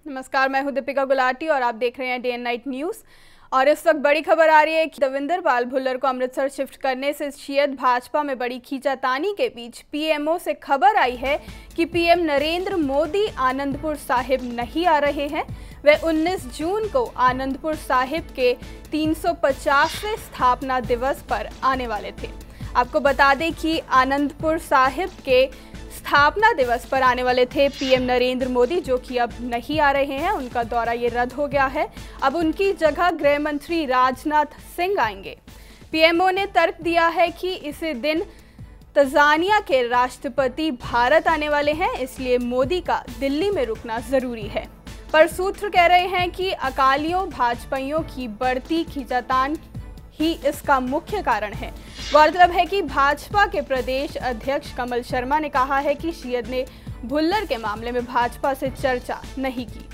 नमस्कार, मैं हूं दीपिका गुलाटी और आप देख रहे हैं डे एंड नाइट न्यूज़। और इस वक्त बड़ी खबर आ रही है कि दविंदर पाल भुल्लर को अमृतसर शिफ्ट करने से शियत भाजपा में बड़ी खींचातानी के बीच पीएमओ से खबर आई है कि पीएम नरेंद्र मोदी आनंदपुर साहिब नहीं आ रहे हैं। वे 19 जून को आनंदपुर साहिब के 350वें स्थापना दिवस पर आने वाले थे। आपको बता दें कि आनंदपुर साहिब के स्थापना दिवस पर आने वाले थे पीएम नरेंद्र मोदी, जो कि अब नहीं आ रहे हैं। उनका दौरा ये रद्द हो गया है। अब उनकी जगह गृह मंत्री राजनाथ सिंह आएंगे। पीएमओ ने तर्क दिया है कि इसी दिन तंजानिया के राष्ट्रपति भारत आने वाले हैं, इसलिए मोदी का दिल्ली में रुकना जरूरी है। पर सूत्र कह रहे हैं कि अकालियों भाजपाइयों की बढ़ती खींचातान ही इसका मुख्य कारण है। गौरतलब है कि भाजपा के प्रदेश अध्यक्ष कमल शर्मा ने कहा है कि शियद ने भुल्लर के मामले में भाजपा से चर्चा नहीं की।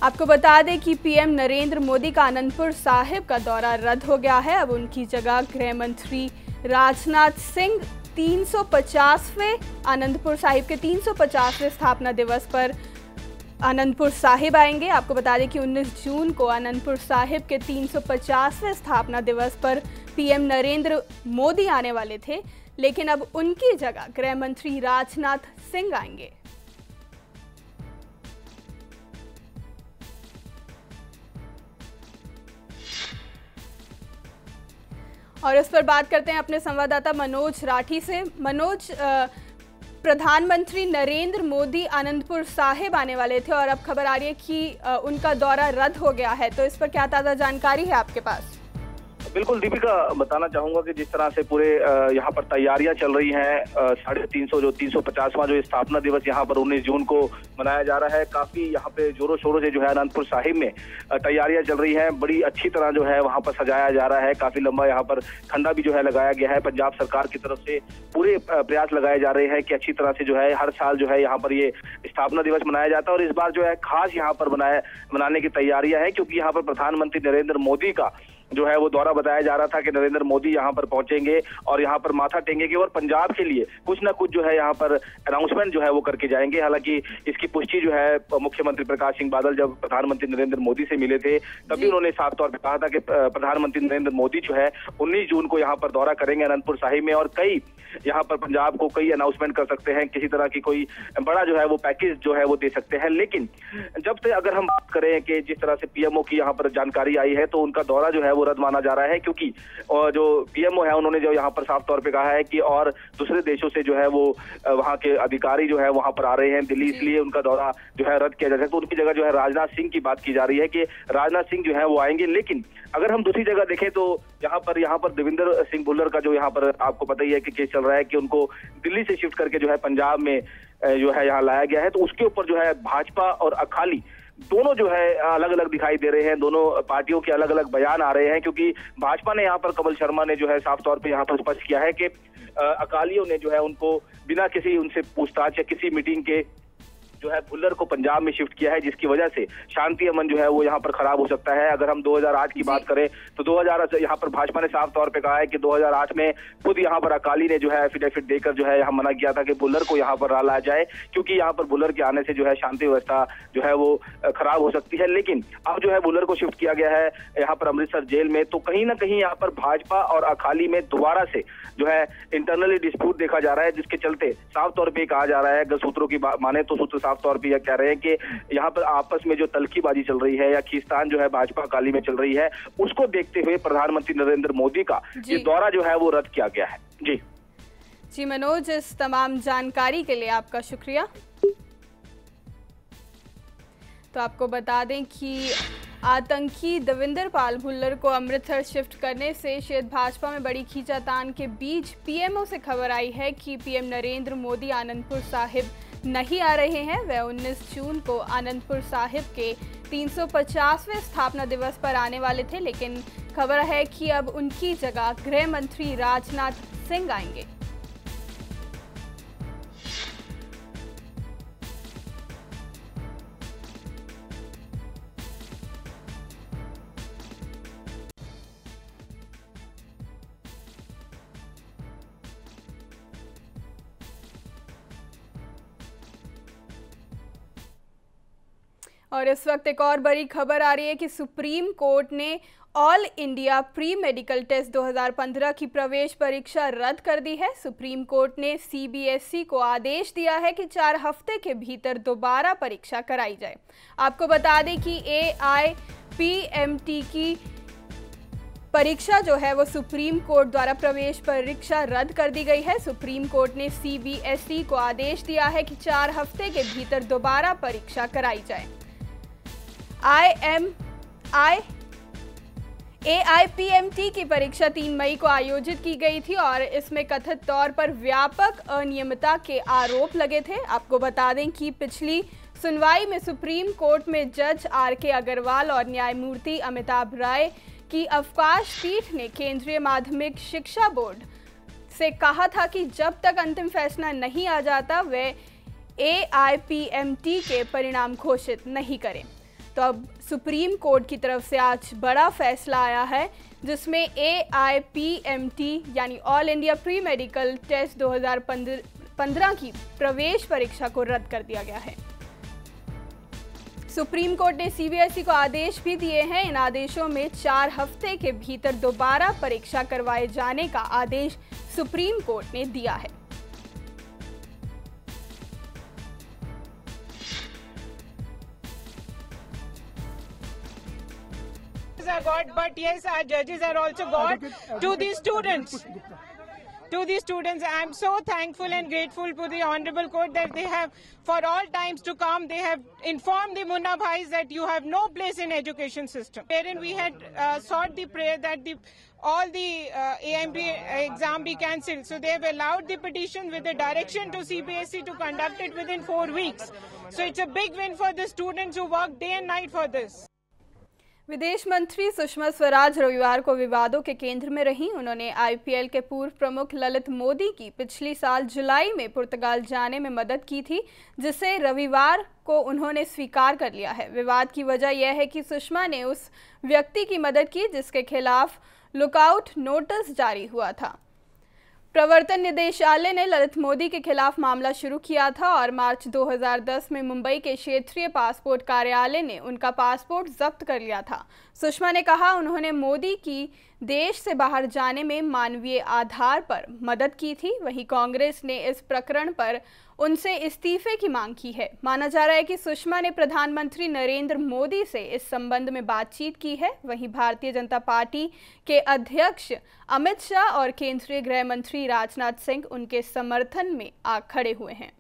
आपको बता दें कि पीएम नरेंद्र मोदी का आनंदपुर साहिब का दौरा रद्द हो गया है। अब उनकी जगह गृह मंत्री राजनाथ सिंह 350वें आनंदपुर साहिब के 350वें स्थापना दिवस पर आनंदपुर साहिब आएंगे। आपको बता दें कि 19 जून को आनंदपुर साहिब के 350वें स्थापना दिवस पर पीएम नरेंद्र मोदी आने वाले थे, लेकिन अब उनकी जगह गृह मंत्री राजनाथ सिंह आएंगे। और इस पर बात करते हैं अपने संवाददाता मनोज राठी से। मनोज, प्रधानमंत्री नरेंद्र मोदी आनंदपुर साहिब आने वाले थे और अब खबर आ रही है कि उनका दौरा रद्द हो गया है, तो इस पर क्या ताज़ा जानकारी है आपके पास? बिल्कुल दीपिका, बताना चाहूंगा कि जिस तरह से पूरे यहाँ पर तैयारियां चल रही हैं, 350 जो 350वां जो स्थापना दिवस यहाँ पर 19 जून को मनाया जा रहा है, काफी यहाँ पे जोरों शोरों से जो है आनंदपुर साहिब में तैयारियां चल रही हैं। बड़ी अच्छी तरह जो है वहाँ पर सजाया जा रहा है। काफी लंबा यहाँ पर खंडा भी जो है लगाया गया है। पंजाब सरकार की तरफ से पूरे प्रयास लगाए जा रहे हैं कि अच्छी तरह से जो है हर साल जो है यहाँ पर ये स्थापना दिवस मनाया जाता है। और इस बार जो है खास यहाँ पर मनाने की तैयारियां हैं, क्योंकि यहाँ पर प्रधानमंत्री नरेंद्र मोदी का जो है वो दौरा बताया जा रहा था कि नरेंद्र मोदी यहाँ पर पहुंचेंगे और यहाँ पर माथा टेकेंगे और पंजाब के लिए कुछ ना कुछ जो है यहाँ पर अनाउंसमेंट जो है वो करके जाएंगे। हालांकि इसकी पुष्टि जो है मुख्यमंत्री प्रकाश सिंह बादल जब प्रधानमंत्री नरेंद्र मोदी से मिले थे, तभी उन्होंने साफ तौर पर कहा था कि प्रधानमंत्री नरेंद्र मोदी जो है 19 जून को यहाँ पर दौरा करेंगे आनंदपुर साहिब में, और कई यहाँ पर पंजाब को कई अनाउंसमेंट कर सकते हैं, किसी तरह की कोई बड़ा जो है वो पैकेज जो है वो दे सकते हैं। लेकिन जब से अगर हम बात करें कि जिस तरह से पीएमओ की यहाँ पर जानकारी आई है, तो उनका दौरा जो है वो रद्द माना जा रहा है, क्योंकि जो पीएमओ है उन्होंने जो यहाँ पर साफ तौर पे कहा है कि और दूसरे देशों से जो है वो वहाँ के अधिकारी जो है वहाँ पर आ रहे हैं दिल्ली, इसलिए उनका दौरा जो है रद्द किया जा सकता है। तो उनकी जगह जो है राजनाथ सिंह की बात की जा रही है कि राजनाथ सिंह जो है वो आएंगे। लेकिन अगर हम दूसरी जगह देखें तो यहाँ पर दविंदर सिंह भुल्लर का जो यहाँ पर आपको पता ही है कि केस चल रहा है कि उनको दिल्ली से शिफ्ट करके जो है पंजाब में जो है यहाँ लाया गया है। तो उसके ऊपर जो है भाजपा और अकाली दोनों जो है अलग अलग दिखाई दे रहे हैं। दोनों पार्टियों के अलग अलग बयान आ रहे हैं, क्योंकि भाजपा ने यहाँ पर कमल शर्मा ने जो है साफ तौर पे यहाँ पर स्पष्ट किया है कि अकालियों ने जो है उनको बिना किसी उनसे पूछताछ या किसी मीटिंग के जो है भुल्लर को पंजाब में शिफ्ट किया है, जिसकी वजह से शांति अमन जो है वो यहाँ पर खराब हो सकता है। अगर हम 2008 की बात करें तो 2008 यहाँ पर भाजपा ने साफ तौर पे कहा है कि 2008 में खुद यहाँ पर अकाली ने जो है एफिडेविट देकर जो है यहाँ मना किया था कि भुल्लर को यहाँ पर लाया जाए, क्योंकि यहाँ पर भुल्लर के आने से जो है शांति व्यवस्था जो है वो खराब हो सकती है। लेकिन अब जो है भुल्लर को शिफ्ट किया गया है यहाँ पर अमृतसर जेल में, तो कहीं ना कहीं यहाँ पर भाजपा और अकाली में दोबारा से जो है इंटरनली डिस्प्यूट देखा जा रहा है, जिसके चलते साफ तौर पर कहा जा रहा है, अगर सूत्रों की माने तो सूत्र साफ तौर पर यह कह रहे हैं कि यहाँ पर आपस में जो तल्खीबाजी चल रही है या खींचतान जो है भाजपा अकाली में चल रही है, उसको देखते हुए प्रधानमंत्री नरेंद्र मोदी का ये दौरा जो है वो रद्द किया गया है। जी मनोज, इस तमाम जानकारी के लिए आपका शुक्रिया। तो आपको बता दें कि आतंकी दविंदर पाल भुल्लर को अमृतसर शिफ्ट करने से शायद भाजपा में बड़ी खींचातान के बीच पीएमओ से खबर आई है कि पीएम नरेंद्र मोदी आनंदपुर साहिब नहीं आ रहे हैं। वह 19 जून को आनंदपुर साहिब के 350वें स्थापना दिवस पर आने वाले थे, लेकिन खबर है कि अब उनकी जगह गृह मंत्री राजनाथ सिंह आएंगे। और इस वक्त एक और बड़ी खबर आ रही है कि सुप्रीम कोर्ट ने all India pre medical test 2015 की प्रवेश परीक्षा रद्द कर दी है। सुप्रीम कोर्ट ने सीबीएसई को आदेश दिया है कि 4 हफ्ते के भीतर दोबारा परीक्षा कराई जाए। आपको बता दें कि AIPMT की परीक्षा जो है वो सुप्रीम कोर्ट द्वारा प्रवेश परीक्षा रद्द कर दी गई है। सुप्रीम कोर्ट ने सीबीएसई को आदेश दिया है कि 4 हफ्ते के भीतर दोबारा परीक्षा कराई जाए। AIPMT की परीक्षा 3 मई को आयोजित की गई थी और इसमें कथित तौर पर व्यापक अनियमितता के आरोप लगे थे। आपको बता दें कि पिछली सुनवाई में सुप्रीम कोर्ट में जज RK अग्रवाल और न्यायमूर्ति अमिताभ राय की अवकाश पीठ ने केंद्रीय माध्यमिक शिक्षा बोर्ड से कहा था कि जब तक अंतिम फैसला नहीं आ जाता वे AIPMT के परिणाम घोषित नहीं करें। तो अब सुप्रीम कोर्ट की तरफ से आज बड़ा फैसला आया है जिसमें AIPMT यानी all India pre medical test 2015 की प्रवेश परीक्षा को रद्द कर दिया गया है। सुप्रीम कोर्ट ने सीबीएसई को आदेश भी दिए हैं। इन आदेशों में 4 हफ्ते के भीतर दोबारा परीक्षा करवाए जाने का आदेश सुप्रीम कोर्ट ने दिया है। Are got, but yes, our judges are also got to these students. To these students, I am so thankful and grateful to the Honorable Court that they have, for all times to come, they have informed the Munna Bhais that you have no place in education system. Wherein we had sought the prayer that all the AIMT exam be cancelled. So they have allowed the petition with the direction to CBSE to conduct it within 4 weeks. So it's a big win for the students who work day and night for this. विदेश मंत्री सुषमा स्वराज रविवार को विवादों के केंद्र में रहीं। उन्होंने IPL के पूर्व प्रमुख ललित मोदी की पिछली साल जुलाई में पुर्तगाल जाने में मदद की थी, जिसे रविवार को उन्होंने स्वीकार कर लिया है। विवाद की वजह यह है कि सुषमा ने उस व्यक्ति की मदद की जिसके खिलाफ लुकआउट नोटिस जारी हुआ था। प्रवर्तन निदेशालय ने ललित मोदी के खिलाफ मामला शुरू किया था और मार्च 2010 में मुंबई के क्षेत्रीय पासपोर्ट कार्यालय ने उनका पासपोर्ट जब्त कर लिया था। सुषमा ने कहा उन्होंने मोदी की देश से बाहर जाने में मानवीय आधार पर मदद की थी। वहीं कांग्रेस ने इस प्रकरण पर उनसे इस्तीफे की मांग की है। माना जा रहा है कि सुषमा ने प्रधानमंत्री नरेंद्र मोदी से इस संबंध में बातचीत की है। वहीं भारतीय जनता पार्टी के अध्यक्ष अमित शाह और केंद्रीय गृह मंत्री राजनाथ सिंह उनके समर्थन में आ खड़े हुए हैं।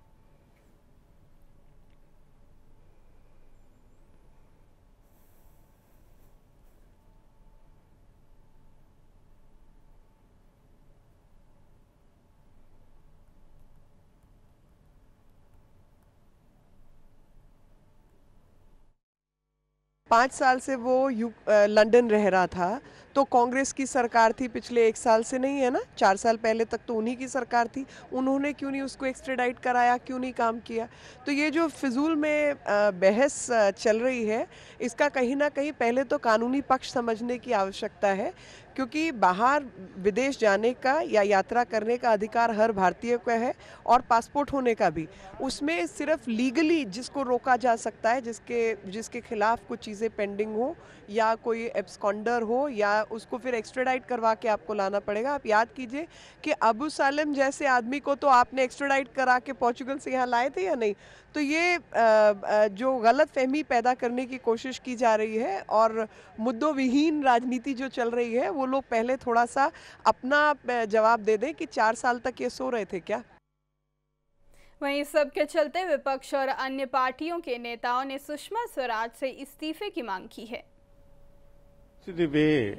पाँच साल से वो लंदन रह रहा था, तो कांग्रेस की सरकार थी पिछले 1 साल से, नहीं है ना, 4 साल पहले तक तो उन्हीं की सरकार थी। उन्होंने क्यों नहीं उसको एक्स्ट्रेडाइट कराया, क्यों नहीं काम किया? तो ये जो फिजूल में बहस चल रही है, इसका कहीं ना कहीं पहले तो कानूनी पक्ष समझने की आवश्यकता है, क्योंकि बाहर विदेश जाने का या यात्रा करने का अधिकार हर भारतीय को है और पासपोर्ट होने का भी। उसमें सिर्फ लीगली जिसको रोका जा सकता है, जिसके खिलाफ कुछ चीज़ें पेंडिंग हो या कोई एब्सकॉन्डर हो या उसको फिर एक्स्ट्राडाइट करवा के आपको लाना पड़ेगा। आप याद कीजिए कि अबू सालेम जैसे आदमी को तो आपने एक्स्ट्राडाइट करा के पोर्चुगल से यहाँ लाए थे या नहीं? तो ये जो गलत फहमी पैदा करने की कोशिश की जा रही है और मुद्दों विहीन राजनीति जो चल रही है, वो लोग पहले थोड़ा सा अपना जवाब दे दें कि 4 साल तक ये सो रहे थे क्या? वहीं सब के चलते विपक्ष और अन्य पार्टियों के नेताओं ने सुषमा स्वराज से इस्तीफे की मांग की है। The way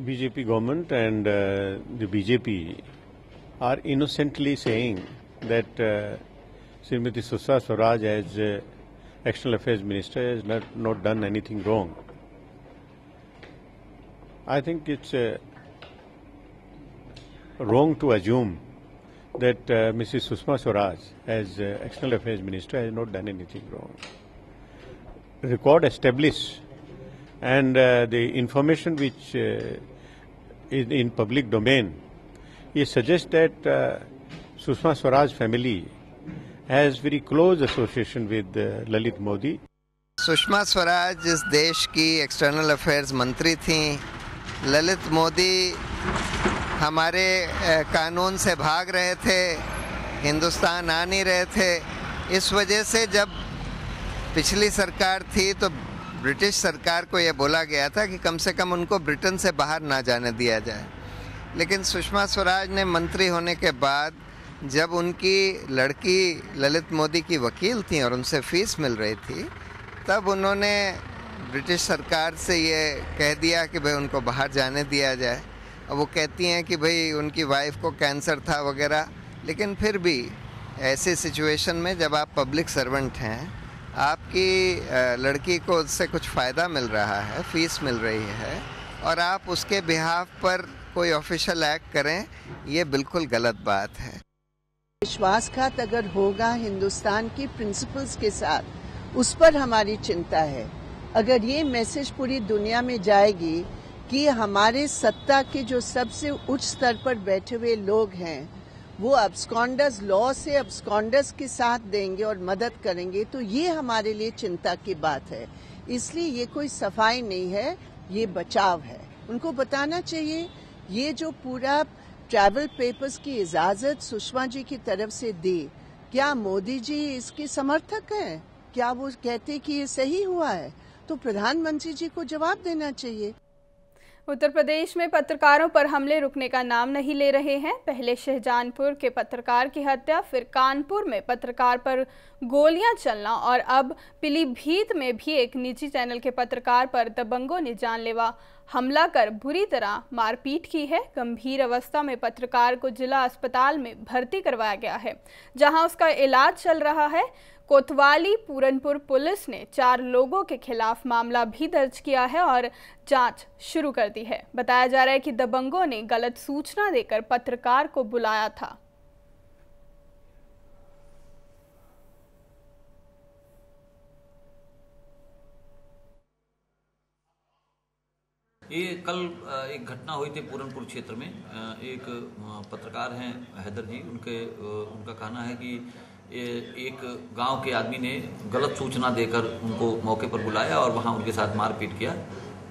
BJP government and the BJP are innocently saying that Srimati Sushma Swaraj as External Affairs Minister has not done anything wrong. I think it's wrong to assume that Mrs. Sushma Swaraj as External Affairs Minister has not done anything wrong. Record established and the information which is in public domain, it suggests that Sushma Swaraj family has very close association with Lalit Modi. Sushma Swaraj इस देश की external affairs मंत्री थीं। ललित मोदी हमारे कानून से भाग रहे थे, हिंदुस्तान आ नहीं रहे थे। इस वजह से जब पिछली सरकार थी तो ब्रिटिश सरकार को ये बोला गया था कि कम से कम उनको ब्रिटेन से बाहर ना जाने दिया जाए। लेकिन सुषमा स्वराज ने मंत्री होने के बाद जब उनकी लड़की ललित मोदी की वकील थी और उनसे फीस मिल रही थी, तब उन्होंने ब्रिटिश सरकार से ये कह दिया कि भाई उनको बाहर जाने दिया जाए। अब वो कहती हैं कि भाई उनकी वाइफ को कैंसर था वगैरह, लेकिन फिर भी ऐसे सिचुएशन में जब आप पब्लिक सर्वेंट हैं, आपकी लड़की को उससे कुछ फ़ायदा मिल रहा है, फीस मिल रही है, और आप उसके बिहाफ पर कोई ऑफिशियल एक्ट करें, ये बिल्कुल गलत बात है। विश्वासघात अगर होगा हिंदुस्तान की प्रिंसिपल्स के साथ, उस पर हमारी चिंता है। अगर ये मैसेज पूरी दुनिया में जाएगी कि हमारे सत्ता के जो सबसे उच्च स्तर पर बैठे हुए लोग हैं वो अब्सकॉन्डर्स, लॉ से अब्सकॉन्डर्स के साथ देंगे और मदद करेंगे, तो ये हमारे लिए चिंता की बात है। इसलिए ये कोई सफाई नहीं है, ये बचाव है। उनको बताना चाहिए ये जो पूरा ट्रैवल पेपर्स की इजाजत सुषमा जी की तरफ से दी, क्या मोदी जी इसके समर्थक हैं? क्या वो कहते कि ये सही हुआ है? तो प्रधानमंत्री जी को जवाब देना चाहिए। उत्तर प्रदेश में पत्रकारों पर हमले रुकने का नाम नहीं ले रहे हैं। पहले शाहजहांपुर के पत्रकार की हत्या, फिर कानपुर में पत्रकार पर गोलियां चलना और अब पीलीभीत में भी एक निजी चैनल के पत्रकार पर दबंगों ने जानलेवा हमला कर बुरी तरह मारपीट की है। गंभीर अवस्था में पत्रकार को जिला अस्पताल में भर्ती करवाया गया है, जहां उसका इलाज चल रहा है। कोतवाली पूरनपुर पुलिस ने 4 लोगों के खिलाफ मामला भी दर्ज किया है और जांच शुरू कर दी है। बताया जा रहा है कि दबंगों ने गलत सूचना देकर पत्रकार को बुलाया था। ये कल एक घटना हुई थी पूरनपुर क्षेत्र में। एक पत्रकार हैं हैदर जी, उनका कहना है कि एक गांव के आदमी ने गलत सूचना देकर उनको मौके पर बुलाया और वहां उनके साथ मारपीट किया।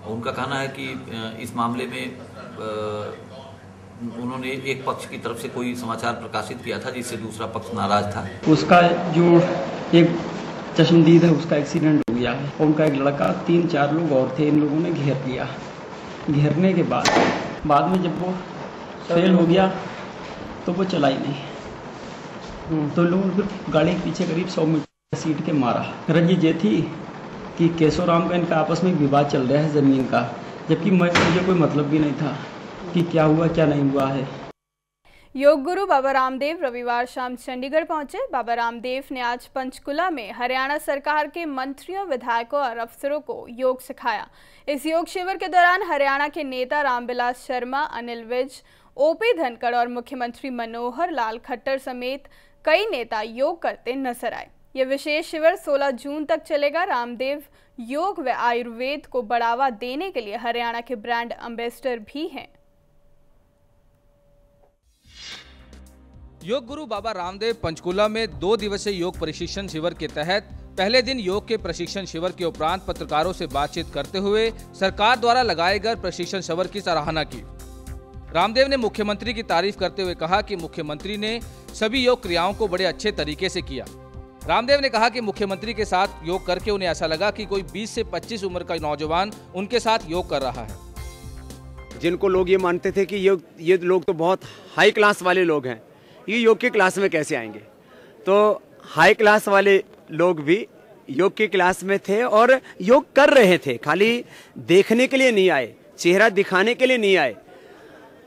उनका कहना है कि इस मामले में उन्होंने एक पक्ष की तरफ से कोई समाचार प्रकाशित किया था जिससे दूसरा पक्ष नाराज था। उसका जो एक चश्मदीद है उसका एक्सीडेंट हो गया है और उनका एक लड़का 3-4 लोग और थे, इन लोगों ने घेर लिया। घेरने के बाद में जब वो फेल हो गया तो वो चला ही नहीं, तो लोगों ने फिर गाड़ी के पीछे करीब 100 मीटर सीट के मारा। रंजिश ये थी कि केशवराम का इनका आपस में विवाद चल रहा है ज़मीन का, जबकि मुझे कोई मतलब भी नहीं था कि क्या हुआ क्या नहीं हुआ है। योग गुरु बाबा रामदेव रविवार शाम चंडीगढ़ पहुंचे। बाबा रामदेव ने आज पंचकुला में हरियाणा सरकार के मंत्रियों, विधायकों और अफसरों को योग सिखाया। इस योग शिविर के दौरान हरियाणा के नेता रामविलास शर्मा, अनिल विज, ओपी धनखड़ और मुख्यमंत्री मनोहर लाल खट्टर समेत कई नेता योग करते नजर आए। यह विशेष शिविर 16 जून तक चलेगा। रामदेव योग व आयुर्वेद को बढ़ावा देने के लिए हरियाणा के ब्रांड एम्बेसडर भी हैं। योग गुरु बाबा रामदेव पंचकुला में 2 दिवसीय योग प्रशिक्षण शिविर के तहत पहले दिन योग के प्रशिक्षण शिविर के उपरांत पत्रकारों से बातचीत करते हुए सरकार द्वारा लगाए गए प्रशिक्षण शिविर की सराहना की। रामदेव ने मुख्यमंत्री की तारीफ करते हुए कहा कि मुख्यमंत्री ने सभी योग क्रियाओं को बड़े अच्छे तरीके से किया। रामदेव ने कहा कि मुख्यमंत्री के साथ योग करके उन्हें ऐसा लगा कि कोई 20 से 25 उम्र का नौजवान उनके साथ योग कर रहा है। जिनको लोग ये मानते थे कि ये लोग तो बहुत हाई क्लास वाले लोग हैं, ये योग की क्लास में कैसे आएंगे, तो हाई क्लास वाले लोग भी योग की क्लास में थे और योग कर रहे थे। खाली देखने के लिए नहीं आए, चेहरा दिखाने के लिए नहीं आए,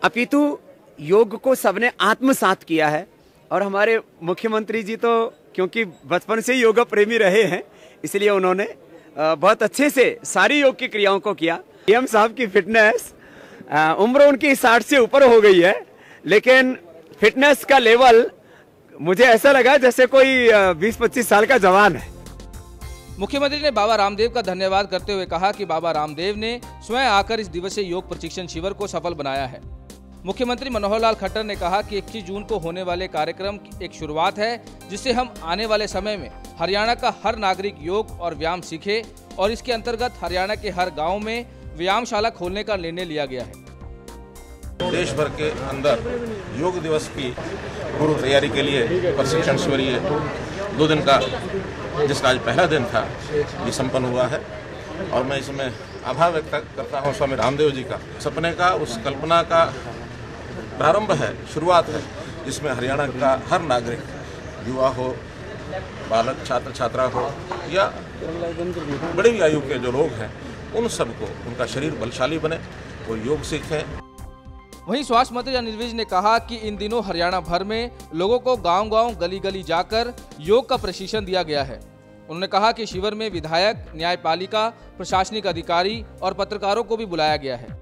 अपितु योग को सबने आत्मसात किया है। और हमारे मुख्यमंत्री जी तो क्योंकि बचपन से योगा प्रेमी रहे हैं, इसलिए उन्होंने बहुत अच्छे से सारी योग की क्रियाओं को किया। सीएम साहब की फिटनेस, उम्र उनकी 60 से ऊपर हो गई है, लेकिन फिटनेस का लेवल मुझे ऐसा लगा जैसे कोई 20-25 साल का जवान है। मुख्यमंत्री ने बाबा रामदेव का धन्यवाद करते हुए कहा कि बाबा रामदेव ने स्वयं आकर इस दिवसीय योग प्रशिक्षण शिविर को सफल बनाया है। मुख्यमंत्री मनोहर लाल खट्टर ने कहा कि 21 जून को होने वाले कार्यक्रम की एक शुरुआत है, जिससे हम आने वाले समय में हरियाणा का हर नागरिक योग और व्यायाम सीखे और इसके अंतर्गत हरियाणा के हर गांव में व्यायामशाला खोलने का निर्णय लिया गया है। देश भर के अंदर योग दिवस की पूर्व तैयारी के लिए प्रशिक्षण शिविर ये 2 दिन का, जिसका आज पहला दिन था, ये संपन्न हुआ है और मैं इसमें आभार व्यक्त करता हूँ स्वामी रामदेव जी का। सपने का, उस कल्पना का प्रारंभ है, शुरुआत है, जिसमें हरियाणा का हर नागरिक, युवा हो, बालक, छात्र छात्रा हो या बड़ी आयु के जो लोग हैं, उन सबको उनका शरीर बलशाली बने, वो योग सीखें। वहीं स्वास्थ्य मंत्री अनिल विज ने कहा कि इन दिनों हरियाणा भर में लोगों को गांव-गांव, गली-गली जाकर योग का प्रशिक्षण दिया गया है। उन्होंने कहा कि शिविर में विधायक, न्यायपालिका, प्रशासनिक अधिकारी और पत्रकारों को भी बुलाया गया है।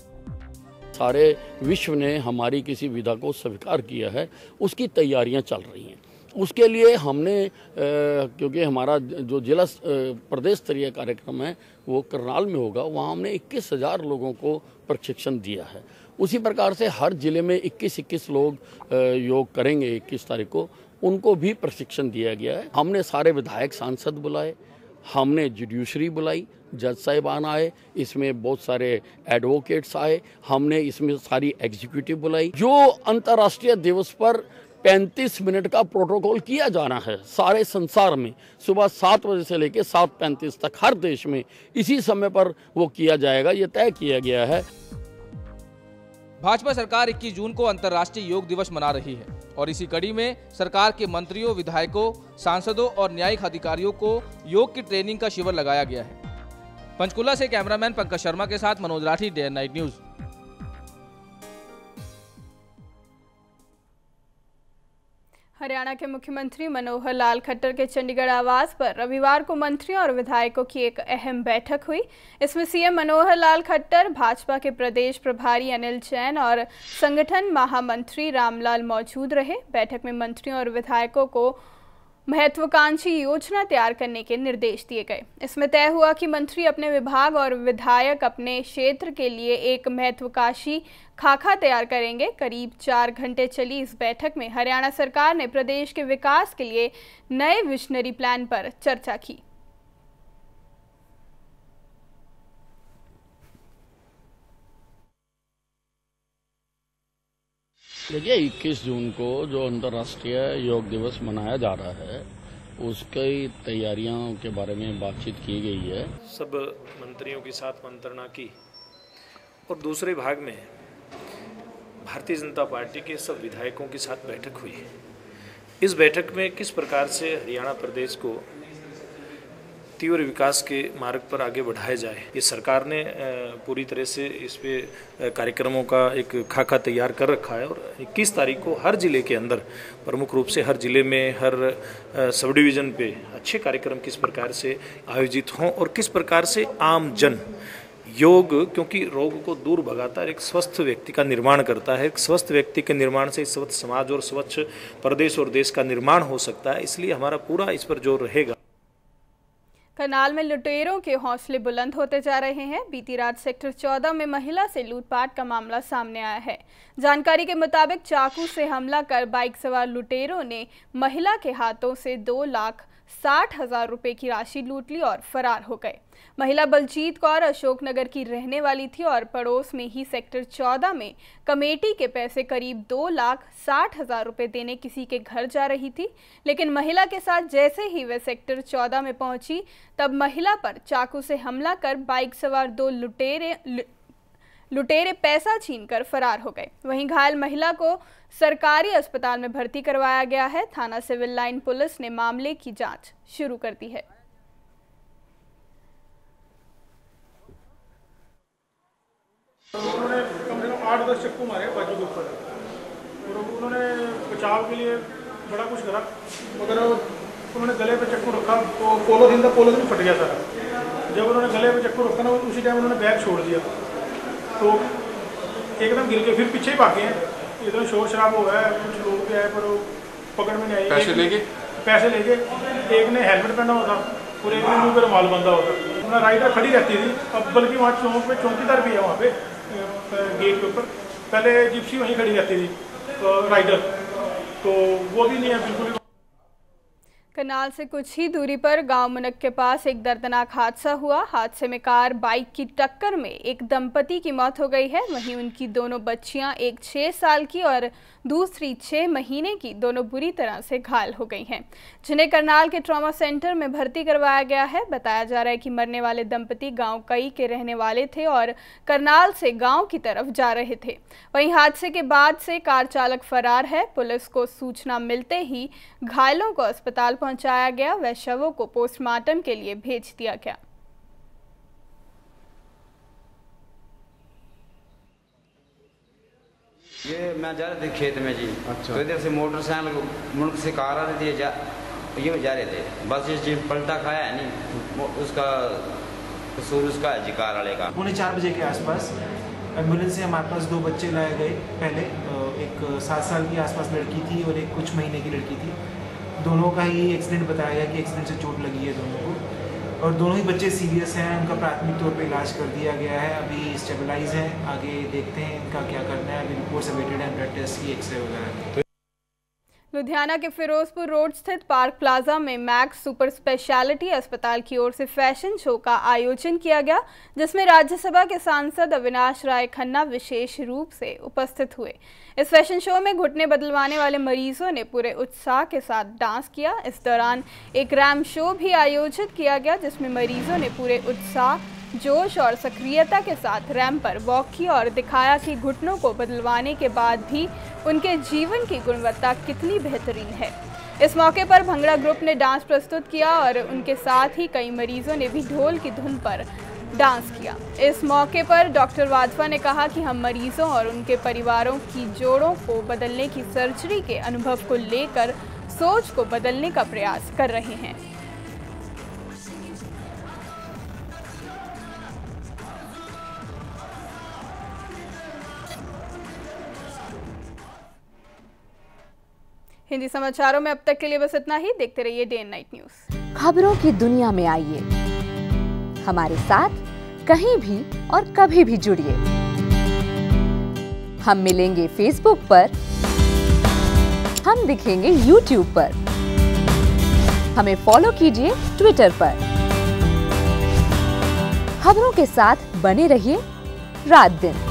सारे विश्व ने हमारी किसी विधा को स्वीकार किया है, उसकी तैयारियां चल रही हैं। उसके लिए हमने क्योंकि हमारा जो जिला प्रदेश स्तरीय कार्यक्रम है वो करनाल में होगा, वहाँ हमने 21,000 लोगों को प्रशिक्षण दिया है। उसी प्रकार से हर जिले में 21 लोग योग करेंगे 21 तारीख को, उनको भी प्रशिक्षण दिया गया है। हमने सारे विधायक, सांसद बुलाए, हमने जुडिशरी बुलाई, जज साहिबान आए, इसमें बहुत सारे एडवोकेट्स आए, हमने इसमें सारी एग्जीक्यूटिव बुलाई। जो अंतर्राष्ट्रीय दिवस पर 35 मिनट का प्रोटोकॉल किया जाना है सारे संसार में, सुबह 7 बजे से लेकर 7:35 तक हर देश में इसी समय पर वो किया जाएगा, ये तय किया गया है। भाजपा सरकार 21 जून को अंतर्राष्ट्रीय योग दिवस मना रही है और इसी कड़ी में सरकार के मंत्रियों, विधायकों, सांसदों और न्यायिक अधिकारियों को योग की ट्रेनिंग का शिविर लगाया गया है। पंचकुला से कैमरामैन पंकज शर्मा के साथ Manoj Rathi, day and night news. Haryana के मुख्यमंत्री मनोहर लाल खट्टर के चंडीगढ़ आवास पर रविवार को मंत्रियों और विधायकों की एक अहम बैठक हुई। इसमें सीएम मनोहर लाल खट्टर, भाजपा के प्रदेश प्रभारी अनिल जैन और संगठन महामंत्री रामलाल मौजूद रहे। बैठक में मंत्रियों और विधायकों को महत्वाकांक्षी योजना तैयार करने के निर्देश दिए गए। इसमें तय हुआ कि मंत्री अपने विभाग और विधायक अपने क्षेत्र के लिए एक महत्वाकांक्षी खाका तैयार करेंगे। करीब 4 घंटे चली इस बैठक में हरियाणा सरकार ने प्रदेश के विकास के लिए नए विजनरी प्लान पर चर्चा की। देखिए, 21 जून को जो अंतर्राष्ट्रीय योग दिवस मनाया जा रहा है, उसकी तैयारियों के बारे में बातचीत की गई है। सब मंत्रियों के साथ मंत्रणा की और दूसरे भाग में भारतीय जनता पार्टी के सब विधायकों के साथ बैठक हुई। इस बैठक में किस प्रकार से हरियाणा प्रदेश को तीव्र विकास के मार्ग पर आगे बढ़ाया जाए, ये सरकार ने पूरी तरह से इस पे कार्यक्रमों का एक खाका तैयार कर रखा है। और 21 तारीख को हर जिले के अंदर, प्रमुख रूप से हर जिले में, हर सब डिवीज़न पे अच्छे कार्यक्रम किस प्रकार से आयोजित हों और किस प्रकार से आम जन योग, क्योंकि रोग को दूर भगाता है, एक स्वस्थ व्यक्ति का निर्माण करता है। एक स्वस्थ व्यक्ति के निर्माण से स्वस्थ समाज और स्वच्छ प्रदेश और देश का निर्माण हो सकता है। इसलिए हमारा पूरा इस पर जोर रहेगा। करनाल में लुटेरों के हौसले बुलंद होते जा रहे हैं। बीती रात सेक्टर 14 में महिला से लूटपाट का मामला सामने आया है। जानकारी के मुताबिक चाकू से हमला कर बाइक सवार लुटेरों ने महिला के हाथों से 2,60,000 रुपए की राशि लूट ली और फरार हो गए। महिला बलजीत कौर अशोकनगर की रहने वाली थी और पड़ोस में ही सेक्टर 14 में कमेटी के पैसे करीब 2,60,000 रुपए देने किसी के घर जा रही थी। लेकिन महिला के साथ जैसे ही वे सेक्टर 14 में पहुंची, तब महिला पर चाकू से हमला कर बाइक सवार 2 लुटेरे पैसा छीनकर फरार हो गए। वहीं घायल महिला को सरकारी अस्पताल में भर्ती करवाया गया है। थाना सिविल लाइन पुलिस ने मामले की जांच शुरू कर दी है। उन्होंने कम से कम 8-10 चक्कू मारे बाजू के ऊपर और उन्होंने बचाव के लिए बड़ा कुछ करा, मगर उन्होंने गले पे चक्कू रखा तो पोलोथीन फट गया सारा। जब उन्होंने गले पे चक्कू रखा ना, उसी टाइम उन्होंने बैग छोड़ दिया तो एकदम गिर के फिर पीछे ही भागे हैं। एकदम शोर शराब हो गया है, कुछ लोग भी आए पर वो पकड़ में नहीं आए। पैसे लेके एक ने हेलमेट पहना हुआ था और एक ने मुँह पे रुमाल बंधा हुआ था। उन्होंने राइडर खड़ी रहती थी, अब बल्कि वहाँ चौक पे चौकीदार भी है, वहाँ पे गेट के ऊपर पहले जिप्सी वहीं खड़ी रहती थी राइडर, तो वो भी नहीं है बिल्कुल। करनाल से कुछ ही दूरी पर गांव मुनक के पास एक दर्दनाक हादसा हुआ। हादसे में कार बाइक की टक्कर में एक दंपति की मौत हो गई है। वहीं उनकी दोनों बच्चियां, एक 6 साल की और दूसरी 6 महीने की, दोनों बुरी तरह से घायल हो गई हैं, जिन्हें करनाल के ट्रॉमा सेंटर में भर्ती करवाया गया है। बताया जा रहा है कि मरने वाले दंपति गांव कई के रहने वाले थे और करनाल से गांव की तरफ जा रहे थे। वहीं हादसे के बाद से कार चालक फरार है। पुलिस को सूचना मिलते ही घायलों को अस्पताल पहुंचाया गया व शवों को पोस्टमार्टम के लिए भेज दिया गया। ये मैं जा रहे थे खेत में जी। अच्छा। तो इधर से मोटरसाइकिल मुल्क से कार आ रही थी, ये जा रहे थे, बस ये पलटा खाया है नहीं, उसका कसूर उसका है जी, कार वाले का। 4:30 बजे के आसपास एम्बुलेंस से हमारे पास 2 बच्चे लाए गए। पहले एक 7 साल की आसपास लड़की थी और एक कुछ महीने की लड़की थी। दोनों का ही एक्सीडेंट बताया गया कि एक्सीडेंट से चोट लगी है दोनों को, और दोनों ही बच्चे सीरियस हैं। उनका प्राथमिक तौर पे इलाज कर दिया गया है, अभी स्टेबलाइज हैं। आगे देखते हैं इनका क्या करना है। अभी रिपोर्ट्स अवेटेड है, ब्लड टेस्ट की, एक्सरे वगैरह की। लुधियाना के फिरोजपुर रोड स्थित पार्क प्लाजा में मैक्स सुपर स्पेशलिटी अस्पताल की ओर से फैशन शो का आयोजन किया गया, जिसमें राज्यसभा के सांसद अविनाश राय खन्ना विशेष रूप से उपस्थित हुए। इस फैशन शो में घुटने बदलवाने वाले मरीजों ने पूरे उत्साह के साथ डांस किया। इस दौरान एक रैम शो भी आयोजित किया गया, जिसमें मरीजों ने पूरे उत्साह, जोश और सक्रियता के साथ रैंप पर वॉक किया और दिखाया कि घुटनों को बदलवाने के बाद भी उनके जीवन की गुणवत्ता कितनी बेहतरीन है। इस मौके पर भंगड़ा ग्रुप ने डांस प्रस्तुत किया और उनके साथ ही कई मरीजों ने भी ढोल की धुन पर डांस किया। इस मौके पर डॉक्टर वाधवा ने कहा कि हम मरीजों और उनके परिवारों की जोड़ों को बदलने की सर्जरी के अनुभव को लेकर सोच को बदलने का प्रयास कर रहे हैं। हिंदी समाचारों में अब तक के लिए बस इतना ही। देखते रहिए डे एंड नाइट न्यूज। खबरों की दुनिया में आइए, हमारे साथ कहीं भी और कभी भी जुड़िए। हम मिलेंगे फेसबुक पर, हम दिखेंगे यूट्यूब पर, हमें फॉलो कीजिए ट्विटर पर। खबरों के साथ बने रहिए रात दिन।